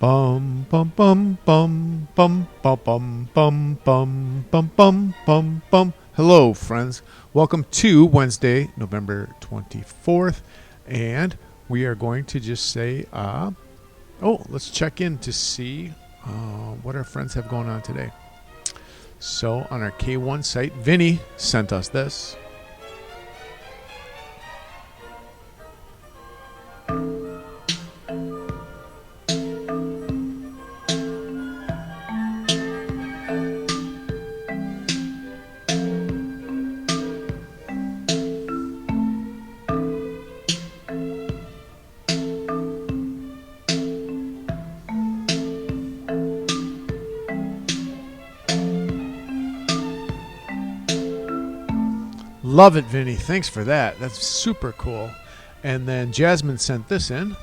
Bum bum bum bum bum bum bum bum bum bum bum bum bum. Hello, friends. Welcome to Wednesday, November 24th, and we are going to just say, let's check in to see what our friends have going on today. So on our K1 site, Vinny sent us this. Love it, Vinny. Thanks for that. That's super cool. And then Jasmine sent this in.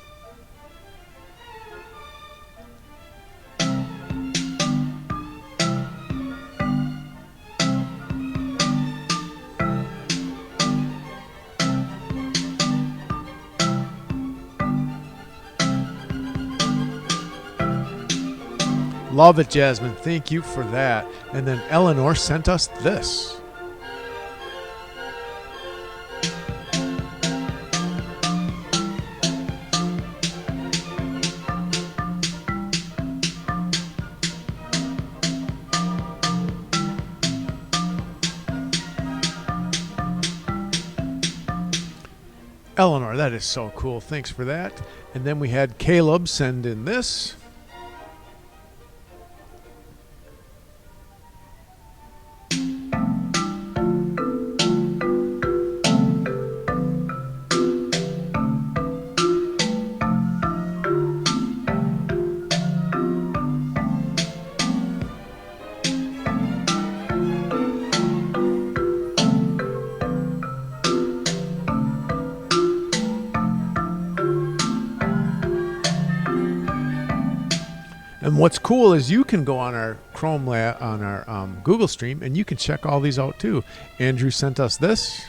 Love it, Jasmine. Thank you for that. And then Eleanor sent us this. Eleanor, that is so cool. Thanks for that. And then we had Caleb send in this. And what's cool is you can go on our Chrome on our Google Stream, and you can check all these out too. Andrew sent us this.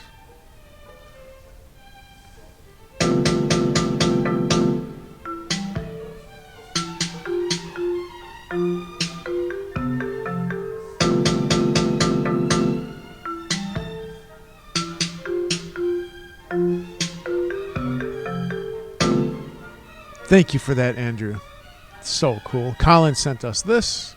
Thank you for that, Andrew. So cool. Colin sent us this.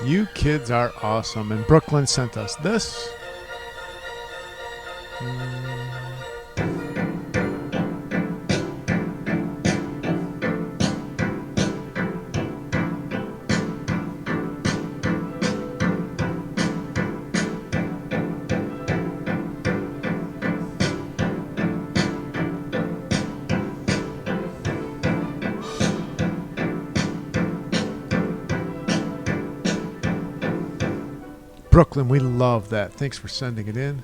You kids are awesome. And Brooklyn sent us this. Brooklyn, we love that. Thanks for sending it in.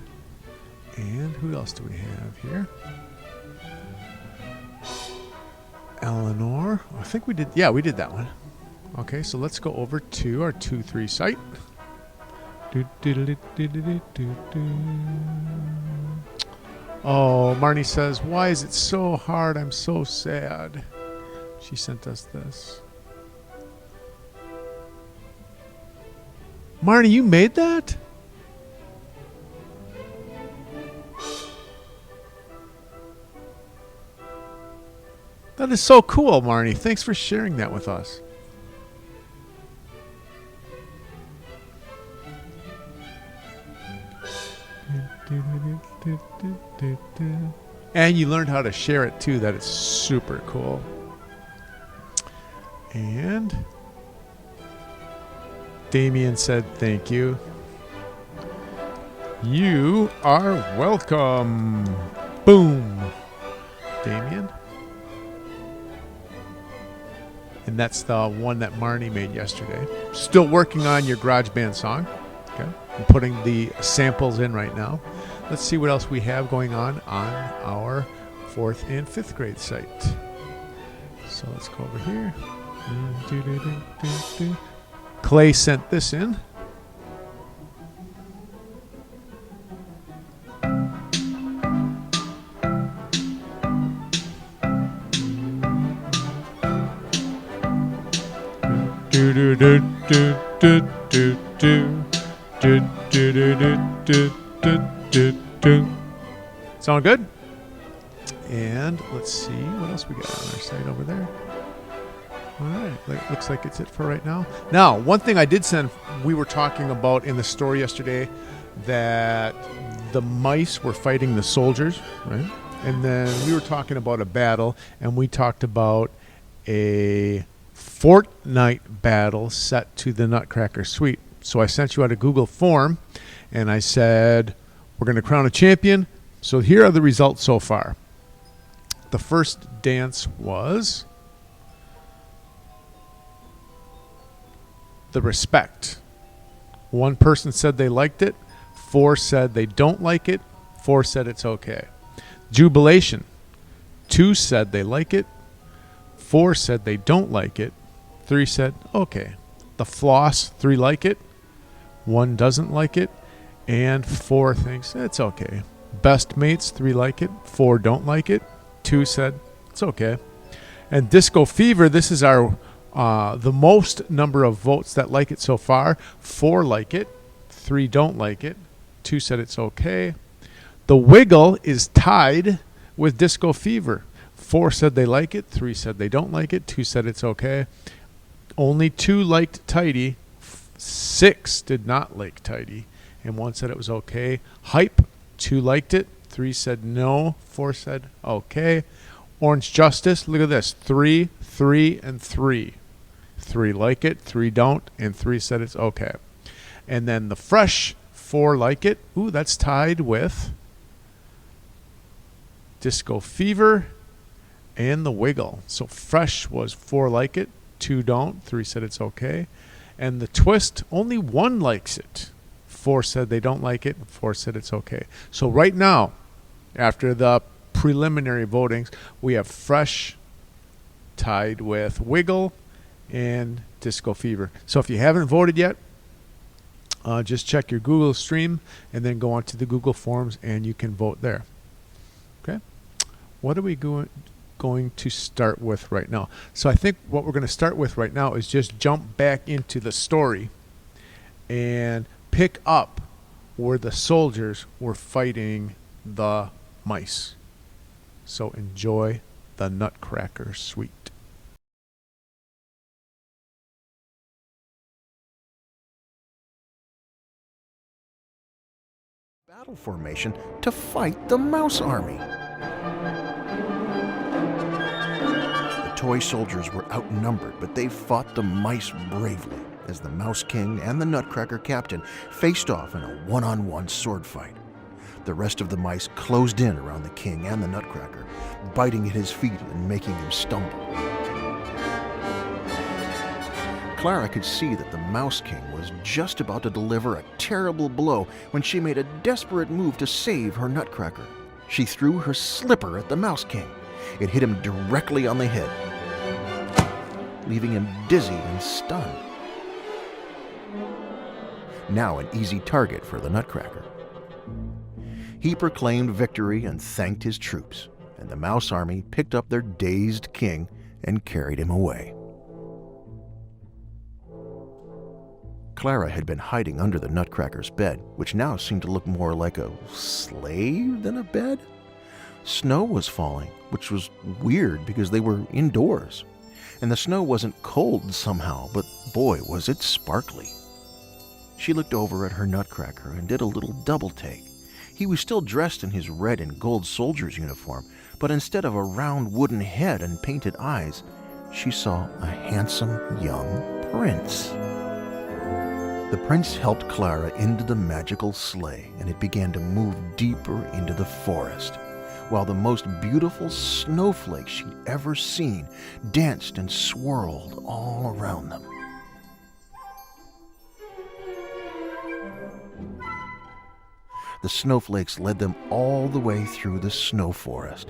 And who else do we have here? Eleanor. I think we did. Yeah, we did that one. Okay, so let's go over to our 2-3 site. Oh, Marnie says, why is it so hard? I'm so sad. She sent us this. Marnie, you made that? That is so cool, Marnie. Thanks for sharing that with us. And you learned how to share it too. That is super cool. And Damien said thank you. You are welcome. Boom. Damien. And that's the one that Marnie made yesterday. Still working on your GarageBand song. Okay. I'm putting the samples in right now. Let's see what else we have going on our 4th and 5th grade site. So let's go over here. Clay sent this in. Sound good? And let's see what else we got on our site over there. All right, looks like it's it for right now. Now, one thing I did send, we were talking about in the story yesterday that the mice were fighting the soldiers, right? And then we were talking about a battle, and we talked about a Fortnite battle set to the Nutcracker Suite. So I sent you out a Google form, and I said, we're going to crown a champion. So here are the results so far. The first dance was the Respect. 1 person said they liked it. 4 said they don't like it. 4 said it's okay. Jubilation. 2 said they like it. 4 said they don't like it. 3 said okay. The Floss, 3 like it. 1 doesn't like it. And 4 thinks it's okay. Best Mates, 3 like it. 4 don't like it. 2 said it's okay. And Disco Fever, this is our the most number of votes that like it so far. 4 like it. 3 don't like it. 2 said it's okay. The Wiggle is tied with Disco Fever. 4 said they like it. 3 said they don't like it. 2 said it's okay. Only 2 liked Tidy. 6 did not like Tidy. And 1 said it was okay. Hype, 2 liked it. 3 said no. 4 said okay. Orange Justice, look at this. 3, 3, and 3. 3 like it, 3 don't, and 3 said it's okay. And then the Fresh, 4 like it. Ooh, that's tied with Disco Fever and the Wiggle. So Fresh was 4 like it, 2 don't, 3 said it's okay. And the Twist, only 1 likes it. 4 said they don't like it, and 4 said it's okay. So right now, after the preliminary votings, we have Fresh tied with Wiggle and Disco Fever. So if you haven't voted yet, just check your Google stream and then go on to the Google Forms and you can vote there. Okay? What are we going to start with right now? So I think what we're going to start with right now is just jump back into the story and pick up where the soldiers were fighting the mice. So enjoy the Nutcracker Suite. Battle formation to fight the Mouse Army. The toy soldiers were outnumbered, but they fought the mice bravely as the Mouse King and the Nutcracker Captain faced off in a one-on-one sword fight. The rest of the mice closed in around the king and the Nutcracker, biting at his feet and making him stumble. Clara could see that the Mouse King was just about to deliver a terrible blow when she made a desperate move to save her Nutcracker. She threw her slipper at the Mouse King. It hit him directly on the head, leaving him dizzy and stunned. Now an easy target for the Nutcracker. He proclaimed victory and thanked his troops, and the Mouse Army picked up their dazed king and carried him away. Clara had been hiding under the Nutcracker's bed, which now seemed to look more like a sleigh than a bed. Snow was falling, which was weird because they were indoors. And the snow wasn't cold somehow, but boy, was it sparkly. She looked over at her Nutcracker and did a little double take. He was still dressed in his red and gold soldier's uniform, but instead of a round wooden head and painted eyes, she saw a handsome young prince. The prince helped Clara into the magical sleigh, and it began to move deeper into the forest, while the most beautiful snowflakes she'd ever seen danced and swirled all around them. The snowflakes led them all the way through the snow forest.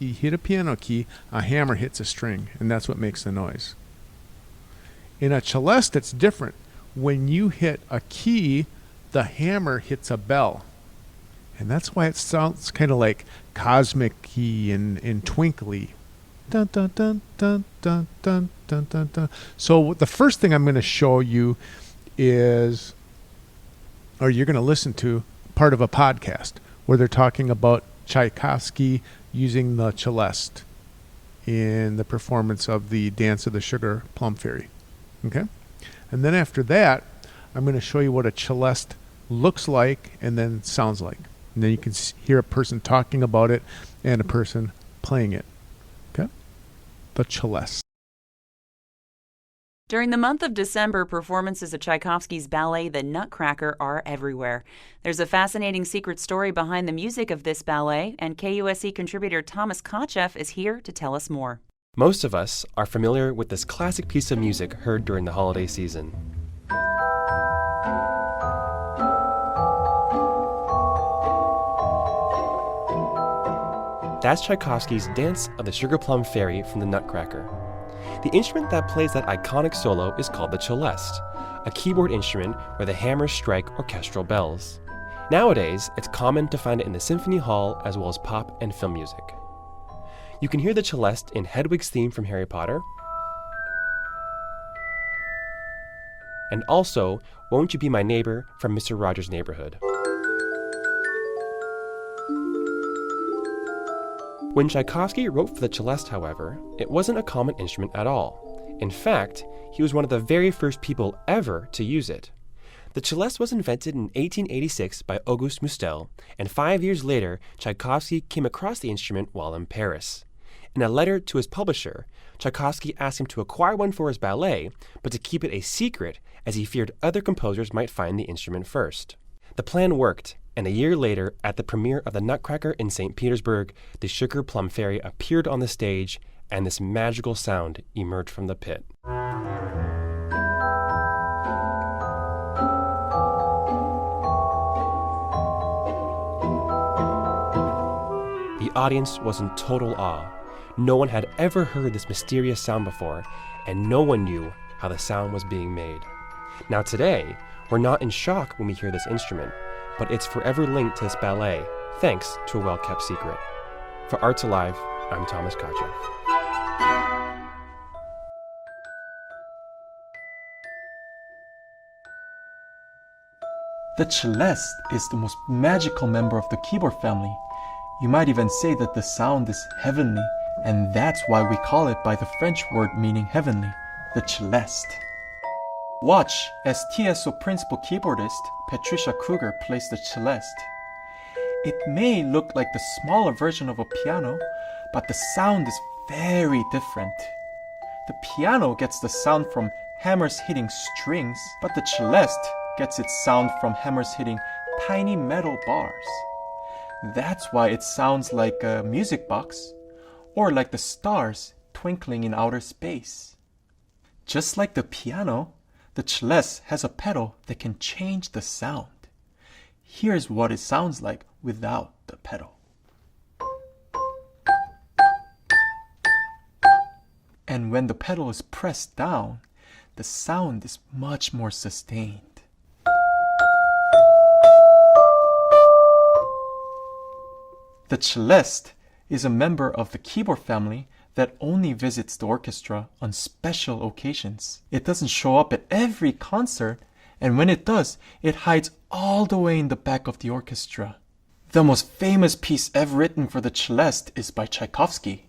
you hit a piano key, a hammer hits a string, and that's what makes the noise. In a celeste, it's different. When you hit a key, the hammer hits a bell. And that's why it sounds kind of like cosmic key and twinkly. Dun, dun, dun, dun, dun, dun, dun, dun, dun. So the first thing I'm going to show you is, or you're going to listen to part of a podcast where they're talking about Tchaikovsky using the celeste in the performance of the Dance of the Sugar Plum Fairy. Okay? And then after that, I'm going to show you what a celeste looks like and then sounds like. And then you can hear a person talking about it and a person playing it. Okay? The celeste. During the month of December, performances of Tchaikovsky's ballet The Nutcracker are everywhere. There's a fascinating secret story behind the music of this ballet, and KUSC contributor Thomas Kotcheff is here to tell us more. Most of us are familiar with this classic piece of music heard during the holiday season. That's Tchaikovsky's Dance of the Sugar Plum Fairy from the Nutcracker. The instrument that plays that iconic solo is called the celeste, a keyboard instrument where the hammers strike orchestral bells. Nowadays, it's common to find it in the symphony hall as well as pop and film music. You can hear the celeste in Hedwig's theme from Harry Potter, and also Won't You Be My Neighbor from Mr. Rogers' Neighborhood. When Tchaikovsky wrote for the celeste, however, it wasn't a common instrument at all. In fact, he was one of the very first people ever to use it. The celeste was invented in 1886 by Auguste Mustel, and 5 years later, Tchaikovsky came across the instrument while in Paris. In a letter to his publisher, Tchaikovsky asked him to acquire one for his ballet, but to keep it a secret as he feared other composers might find the instrument first. The plan worked, and a year later, at the premiere of the Nutcracker in St. Petersburg, the Sugar Plum Fairy appeared on the stage, and this magical sound emerged from the pit. The audience was in total awe. No one had ever heard this mysterious sound before, and no one knew how the sound was being made. Now today, we're not in shock when we hear this instrument, but it's forever linked to this ballet, thanks to a well-kept secret. For Arts Alive, I'm Thomas Kotcheff. The celeste is the most magical member of the keyboard family. You might even say that the sound is heavenly, and that's why we call it by the French word meaning heavenly, the celeste. Watch as TSO principal keyboardist Patricia Kruger plays the celeste. It may look like the smaller version of a piano, but the sound is very different. The piano gets the sound from hammers hitting strings, but the celeste gets its sound from hammers hitting tiny metal bars. That's why it sounds like a music box, or like the stars twinkling in outer space. Just like the piano, the celeste has a pedal that can change the sound. Here's what it sounds like without the pedal. And when the pedal is pressed down, the sound is much more sustained. The celeste is a member of the keyboard family that only visits the orchestra on special occasions. It doesn't show up at every concert, and when it does, it hides all the way in the back of the orchestra. The most famous piece ever written for the celeste is by Tchaikovsky.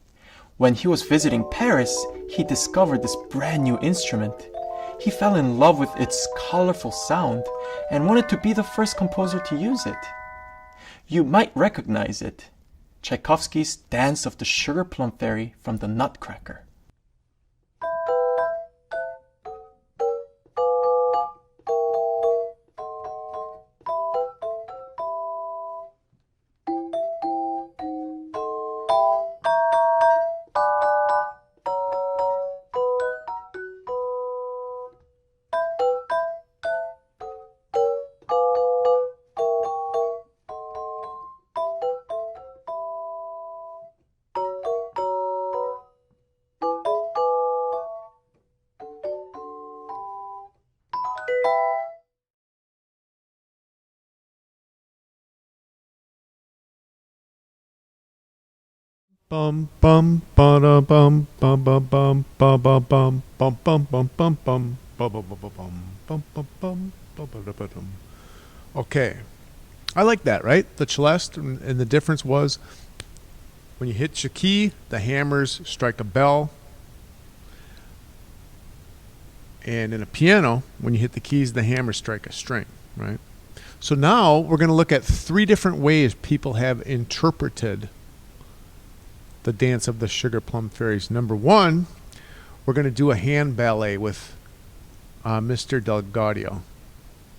When he was visiting Paris, he discovered this brand new instrument. He fell in love with its colorful sound and wanted to be the first composer to use it. You might recognize it. Tchaikovsky's Dance of the Sugar Plum Fairy from the Nutcracker. Bum bum ba da bum bum bum bum bum bum bum bum bum bum bum bum bum bum bum bum bum bum bum. Okay, I like that, right? The celeste, and the difference was when you hit your key, the hammers strike a bell, and in a piano, when you hit the keys, the hammers strike a string, right? So now we're going to look at 3 different ways people have interpreted the Dance of the Sugar Plum Fairies. Number 1, we're going to do a hand ballet with Mr. Delgado.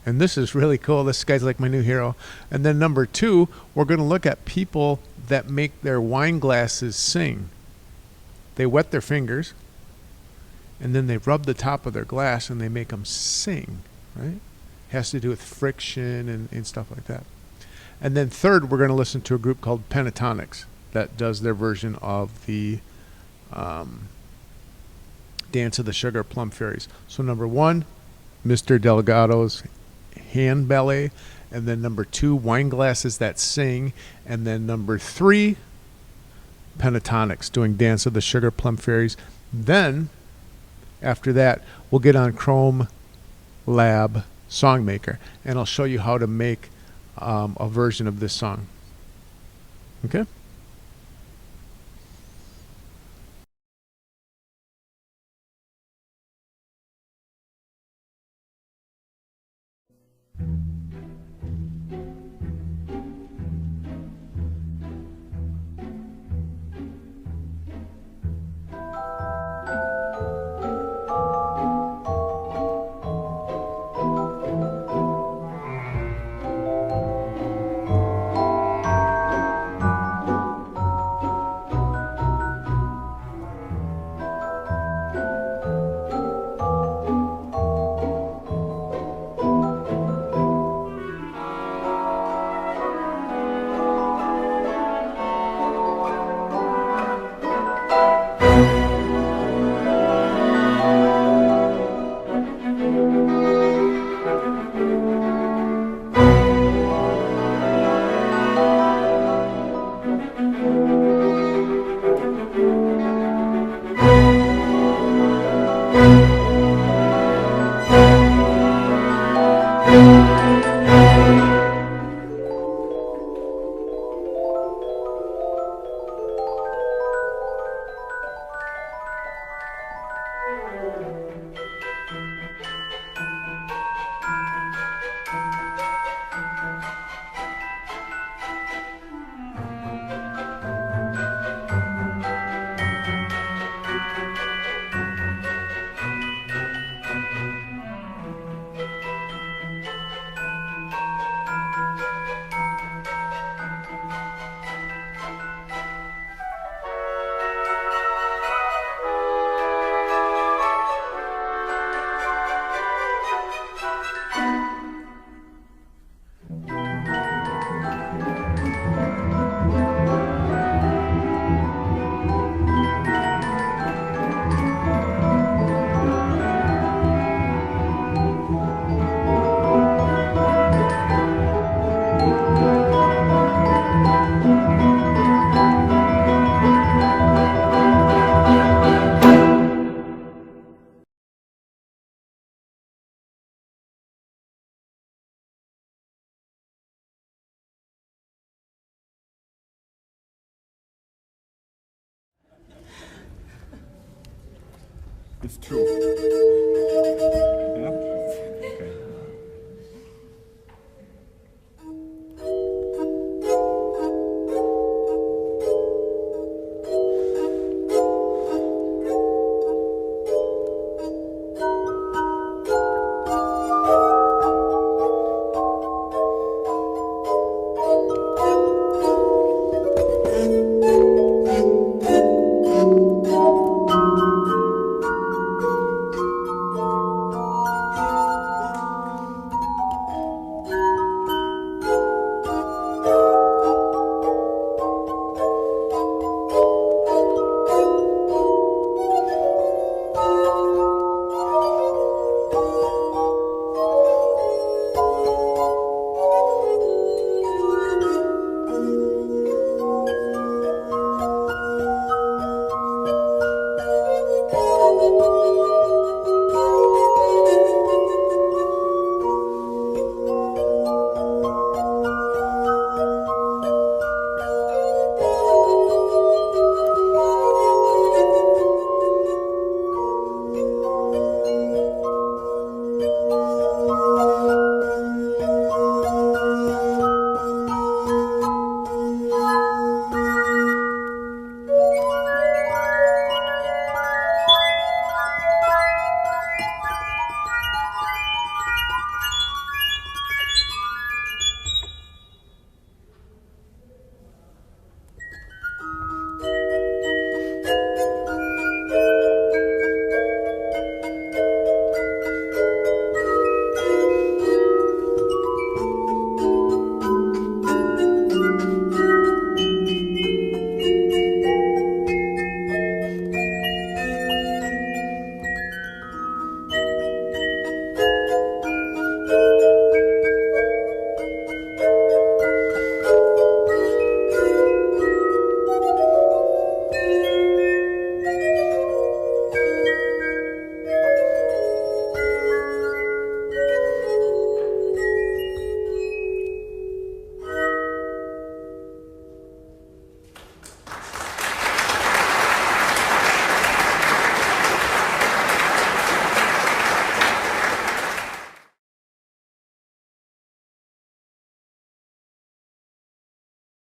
And this is really cool. This guy's like my new hero. And then number 2, we're going to look at people that make their wine glasses sing. They wet their fingers, and then they rub the top of their glass, and they make them sing, right? Has to do with friction and stuff like that. And then third, we're going to listen to a group called Pentatonics that does their version of the Dance of the Sugar Plum Fairies. So number 1, Mr. Delgado's hand ballet, and then number 2, wine glasses that sing, and then number 3, Pentatonics doing Dance of the Sugar Plum Fairies. Then after that, we'll get on Chrome Lab Songmaker, and I'll show you how to make a version of this song. Okay? It's 2. Yeah? Okay.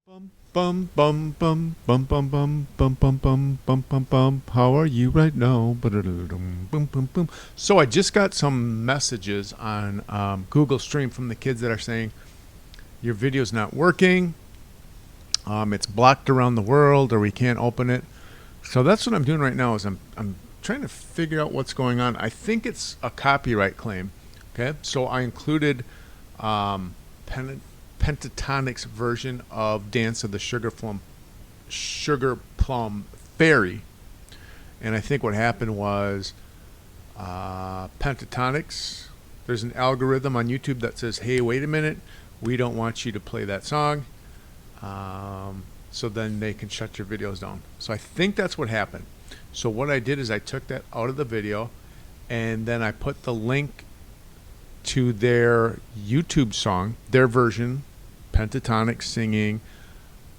Bum bum bum bum bum bum bum bum bum bum bum bum. How are you right now? Ba-da-da-dum, bum, bum, bum. So I just got some messages on Google Stream from the kids that are saying your video's not working. It's blocked around the world, or we can't open it. So that's what I'm doing right now. Is I'm trying to figure out what's going on. I think it's a copyright claim. Okay, so I included Pentatonic's version of Dance of the Sugar Plum Fairy, and I think what happened was Pentatonics. There's an algorithm on YouTube that says, "Hey, wait a minute, we don't want you to play that song." So then they can shut your videos down. So I think that's what happened. So what I did is I took that out of the video, and then I put the link to their YouTube song, their version, Pentatonic singing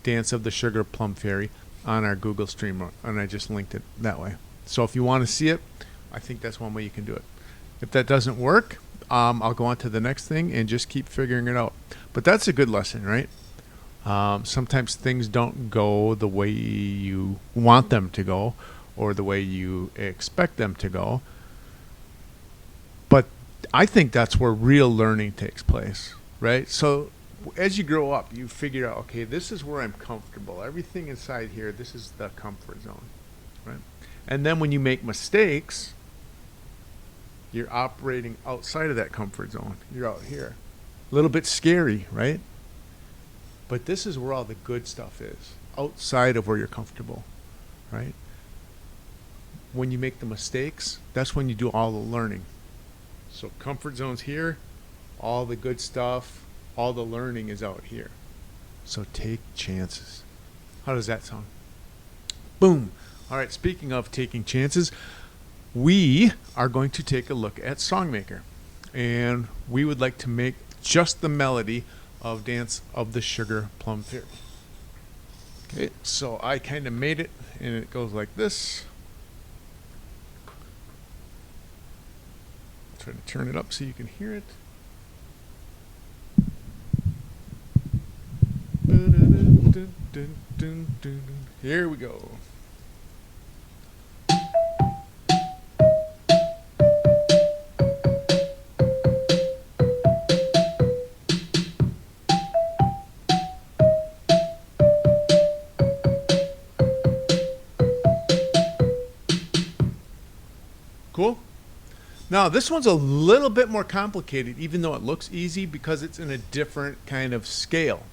Dance of the Sugar Plum Fairy, on our Google Stream, and I just linked it that way. So if you want to see it, I think that's one way you can do it. If that doesn't work, I'll go on to the next thing and just keep figuring it out. But that's a good lesson, right? Sometimes things don't go the way you want them to go or the way you expect them to go. But I think that's where real learning takes place, right? So as you grow up, you figure out, okay, this is where I'm comfortable. Everything inside here, this is the comfort zone, right? And then when you make mistakes, you're operating outside of that comfort zone. You're out here. A little bit scary, right? But this is where all the good stuff is, outside of where you're comfortable, right? When you make the mistakes, that's when you do all the learning. So comfort zone's here, all the good stuff, all the learning is out here. So take chances. How does that sound? Boom. All right, speaking of taking chances, we are going to take a look at Songmaker. And we would like to make just the melody of Dance of the Sugar Plum Fairy. Okay, so I kind of made it, and it goes like this. Try to turn it up so you can hear it. Here we go. Cool? Now, this one's a little bit more complicated, even though it looks easy, because it's in a different kind of scale.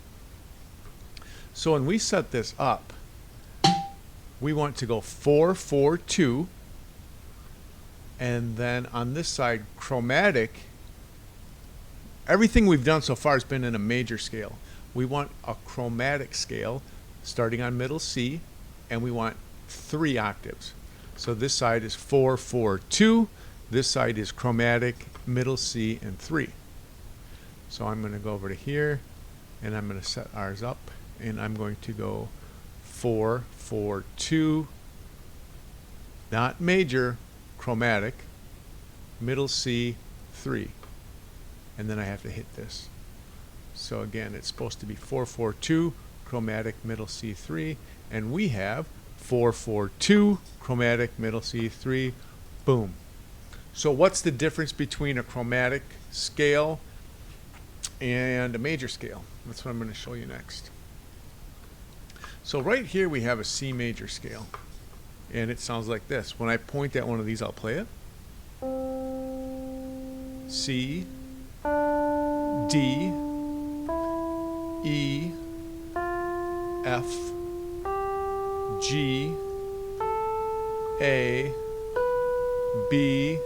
So when we set this up, we want to go 4, 4, 2, and then on this side, chromatic. Everything we've done so far has been in a major scale. We want a chromatic scale starting on middle C, and we want 3 octaves. So this side is 4, 4, 2. This side is chromatic, middle C, and 3. So I'm going to go over to here, and I'm going to set ours up, and I'm going to go 4, 4, 2, not major, chromatic, middle C, 3. And then I have to hit this. So again, it's supposed to be 4, 4, 2, chromatic, middle C, 3, and we have 4, 4, 2, chromatic, middle C, 3, boom. So what's the difference between a chromatic scale and a major scale? That's what I'm going to show you next. So right here we have a C major scale, and it sounds like this. When I point at one of these, I'll play it. C, D, E, F, G, A, B,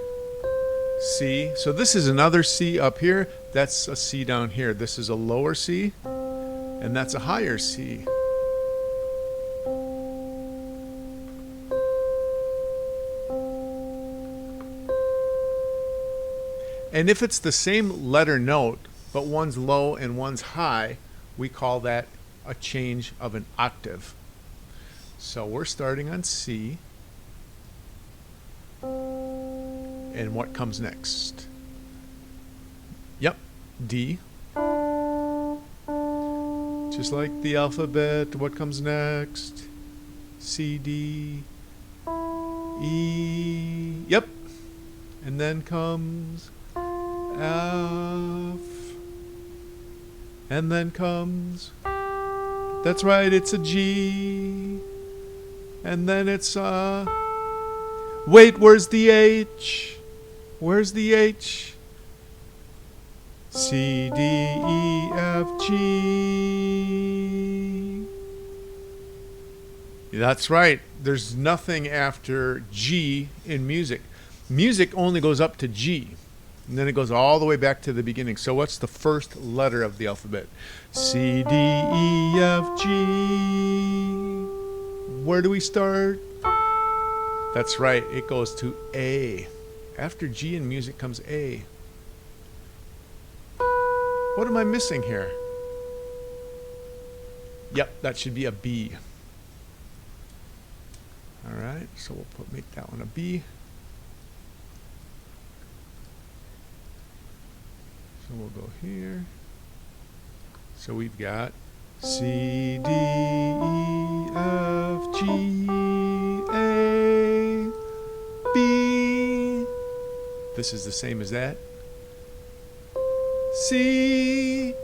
C. So this is another C up here. That's a C down here. This is a lower C, and that's a higher C. And if it's the same letter note, but one's low and one's high, we call that a change of an octave. So we're starting on C. And what comes next? Yep, D, Just like the alphabet, what comes next? C, D, E. Yep. And then comes F. And then comes, that's right, it's a G. And then it's wait, where's the H? Where's the H? C, D, E, F, G. That's right. There's nothing after G in music. Music only goes up to G. And then it goes all the way back to the beginning. So what's the first letter of the alphabet? C, D, E, F, G. Where do we start? That's right. It goes to A. After G in music comes A. What am I missing here? Yep, that should be a B. All right, so we'll make that one a B. So we'll go here. So we've got C, D, E, F, G, A, B. This is the same as that. C,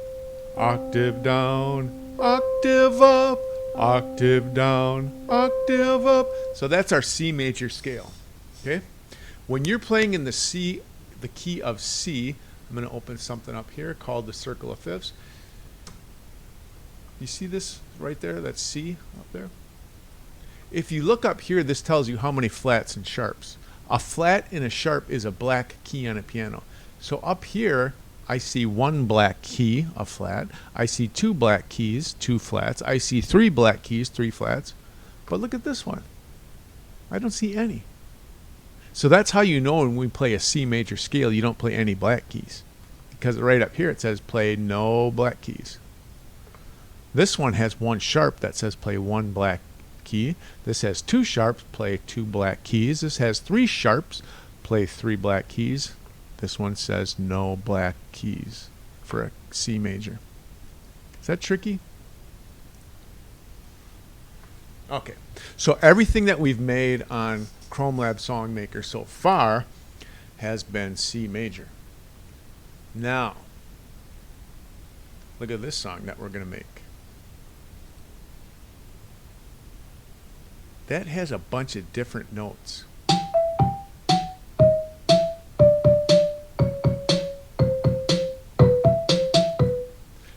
octave down, octave up, octave down, octave up. So that's our C major scale. Okay? When you're playing in the C, the key of C, I'm going to open something up here called the circle of fifths. You see this right there? That's C up there. If you look up here, this tells you how many flats and sharps. A flat and a sharp is a black key on a piano. So up here, I see one black key, a flat. I see two black keys, two flats. I see three black keys, three flats. But look at this one. I don't see any. So that's how you know when we play a C major scale, you don't play any black keys. Because right up here it says play no black keys. This one has one sharp that says play one black key. This has two sharps, play two black keys. This has three sharps, play three black keys. This one says no black keys for a C major. Is that tricky? Okay, so everything that we've made on Chrome Lab Songmaker so far has been C major. Now, look at this song that we're going to make. That has a bunch of different notes.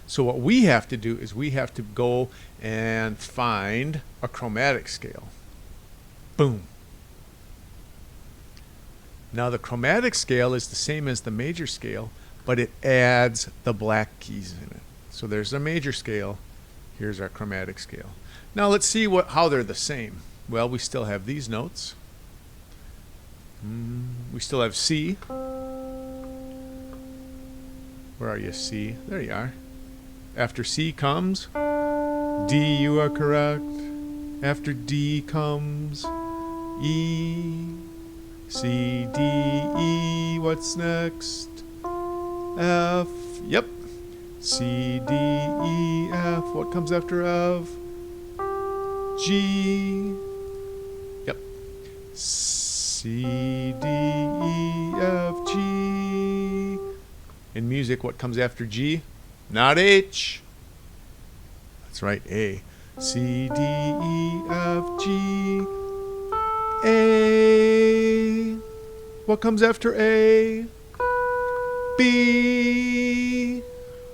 So what we have to do is we have to go and find a chromatic scale. Boom. Now the chromatic scale is the same as the major scale, but it adds the black keys in it. So there's a major scale. Here's our chromatic scale. Now let's see how they're the same. Well, we still have these notes. We still have C. Where are you, C? There you are. After C comes D, you are correct. After D comes E, C, D, E, what's next? F, yep. C, D, E, F, what comes after F? G, yep. C, D, E, F, G. In music, what comes after G? Not H. That's right, A. C, D, E, F, G, A. What comes after A? B.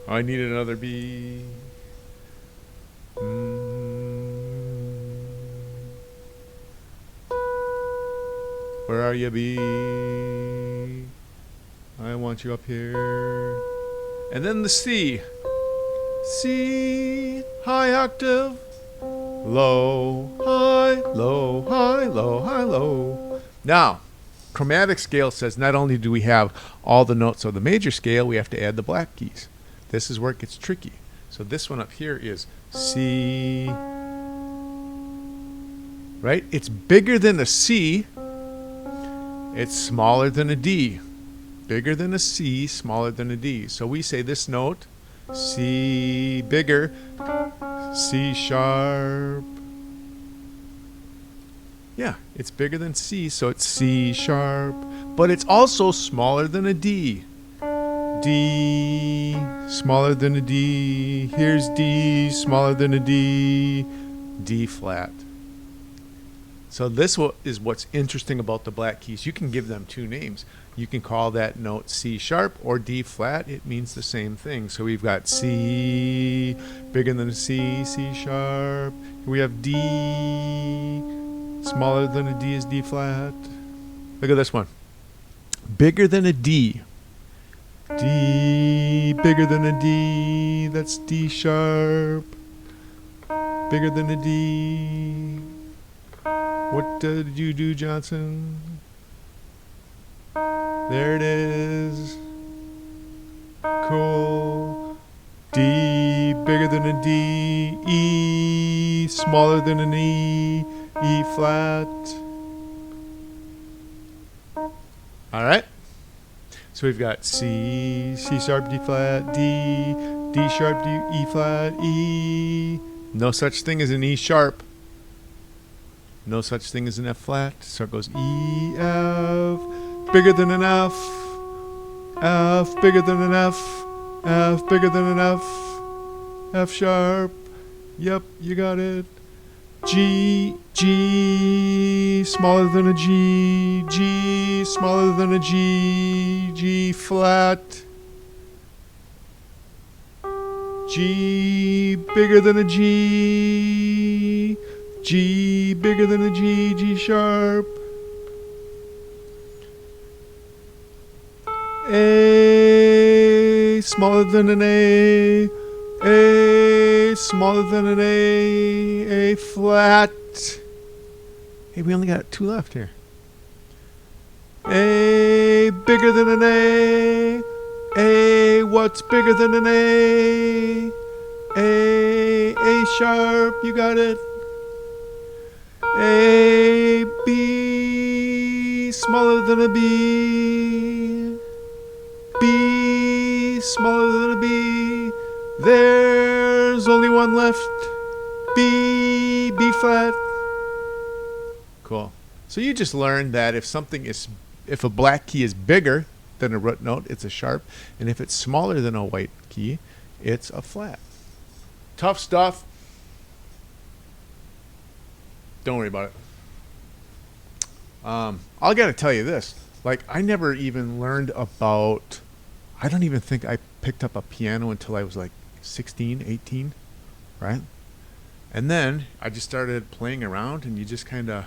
Oh, I need another B. Where are you, B? I want you up here. And then the C. C, high octave, low, high, low, high, low, high, low. Now, chromatic scale says not only do we have all the notes of the major scale, we have to add the black keys. This is where it gets tricky. So this one up here is C, right? It's bigger than a C. It's smaller than a D. Bigger than a C, smaller than a D. So we say this note C bigger, C sharp. Yeah, it's bigger than C, so it's C sharp. But it's also smaller than a D. D, smaller than a D. Here's D, smaller than a D. D flat. So this is what's interesting about the black keys. You can give them two names. You can call that note C sharp or D flat. It means the same thing. So we've got C, bigger than a C, C sharp. Here we have D, smaller than a D is D flat. Look at this one. Bigger than a D. D, bigger than a D. That's D sharp. Bigger than a D. What did you do, Johnson? There it is. Cool. D, bigger than a D. E, smaller than an E. E flat. All right. So we've got C, C sharp, D flat, D, D sharp, D, E flat, E. No such thing as an E sharp. No such thing as an F flat. So it goes E, F, bigger than an F, F, bigger than an F, F, bigger than an F, F sharp. Yep, you got it. G, G, smaller than a G, G, smaller than a G, G flat. G, bigger than a G, G, bigger than a G, G sharp. A, smaller than an A, smaller than an A flat. Hey, we only got two left here. A, bigger than an A, what's bigger than an A sharp, you got it. A, B, smaller than a B, B, smaller than a B, there's only one left, B, B flat. Cool. So you just learned that if a black key is bigger than a root note, it's a sharp, and if it's smaller than a white key, it's a flat. Tough stuff. Don't worry about it. I gotta tell you this. Like, I never even learned about, I don't even think I picked up a piano until I was like 16, 18, right? And then I just started playing around, and you just kind of,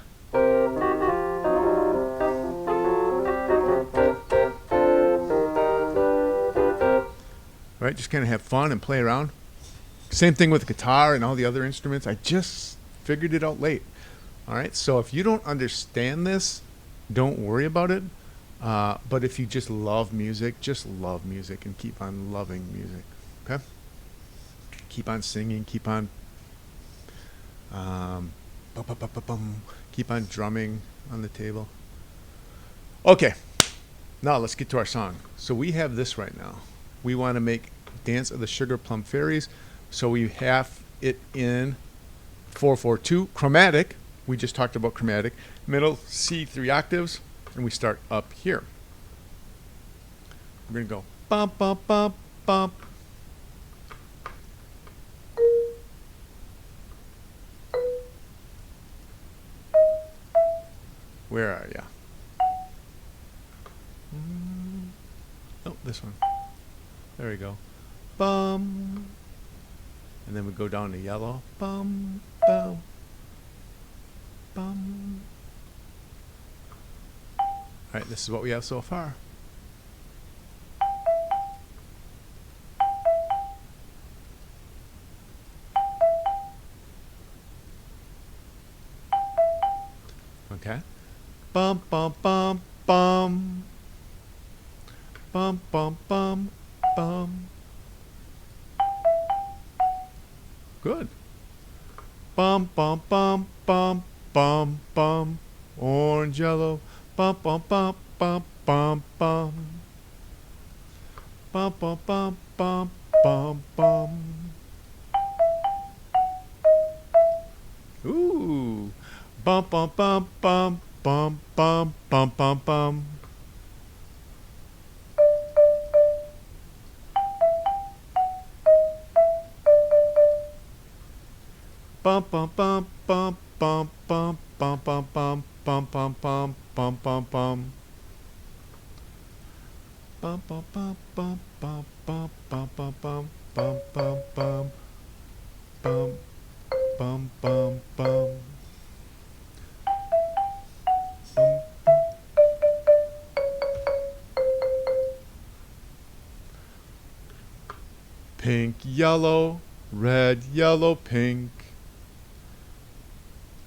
right? Just kind of have fun and play around. Same thing with the guitar and all the other instruments. I just figured it out late. All right. So if you don't understand this, don't worry about it. But if you just love music and keep on loving music. Okay. Keep on singing. Keep on. Keep on drumming on the table. Okay. Now let's get to our song. So we have this right now. We want to make Dance of the Sugar Plum Fairies. So we have it in 4/4/2 chromatic. We just talked about chromatic. Middle C 3 octaves, and we start up here. We're going to go bump, bump, bump, bump. Where are ya? Oh, this one. There we go. Bum. And then we go down to yellow. Bum, bum, bum. All right, this is what we have so far. Okay. Bum, bum, bum, bum. Bum, bum, bum, bum. Good. Bum, bum, bum, bum, bum, bum. Orange, yellow. Bum, bum, bum, bum, bum, bum. Bum, bum, bum, bum. bum bum. Ooh. Bum bum bum bum bum bum bum bum bum. Bum bum bum bum bum bum bum bum bum bum bum bum bum bum bum. Bum bum bum bum bum bum bum bum bum bum bum bum bum bum bum bum. Pink, yellow, red, yellow, pink.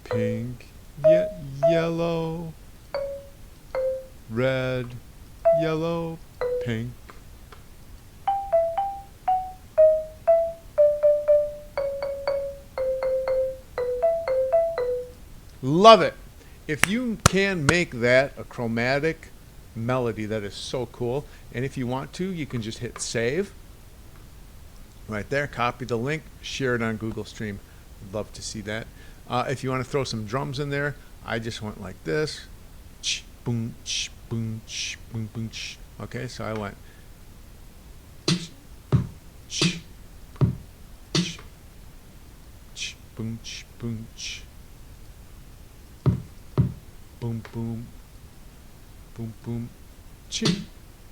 Pink, yellow, red, yellow, pink. Love it. If you can make that a chromatic melody, that is so cool. And if you want to, you can just hit save right there, copy the link, share it on Google Stream. I'd love to see that. If you want to throw some drums in there, I just went like this. Ch, boom, ch, boom, ch, boom, boom, ch. Okay, so I went. Ch, ch, ch, ch, boom, ch, boom, ch. Boom, boom, boom, boom, ching,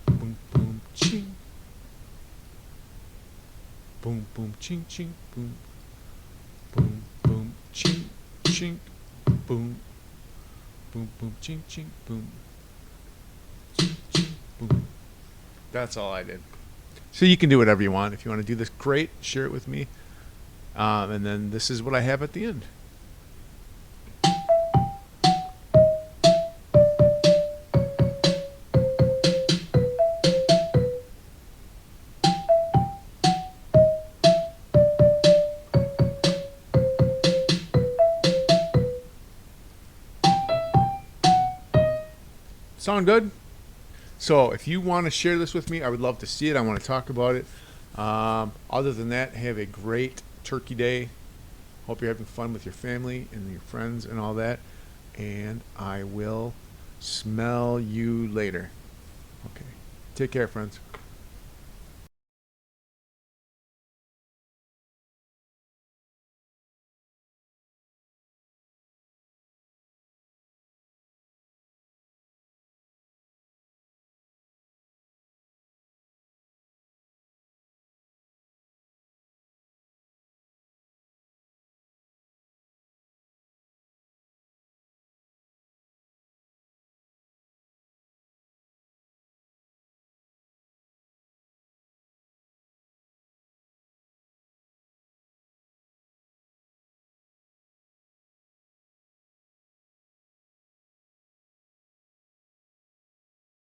boom, boom, ching. Boom, boom, ching, ching, boom. Boom, boom, ching, ching, boom. Boom, boom, ching, ching, boom. Ching, ching, boom. That's all I did. So you can do whatever you want. If you want to do this, great. Share it with me. And then this is what I have at the end. Sound good? So if you want to share this with me, I would love to see it. I want to talk about it. Other than that, have a great Turkey Day. Hope you're having fun with your family and your friends and all that. And I will smell you later. Okay. Take care, friends.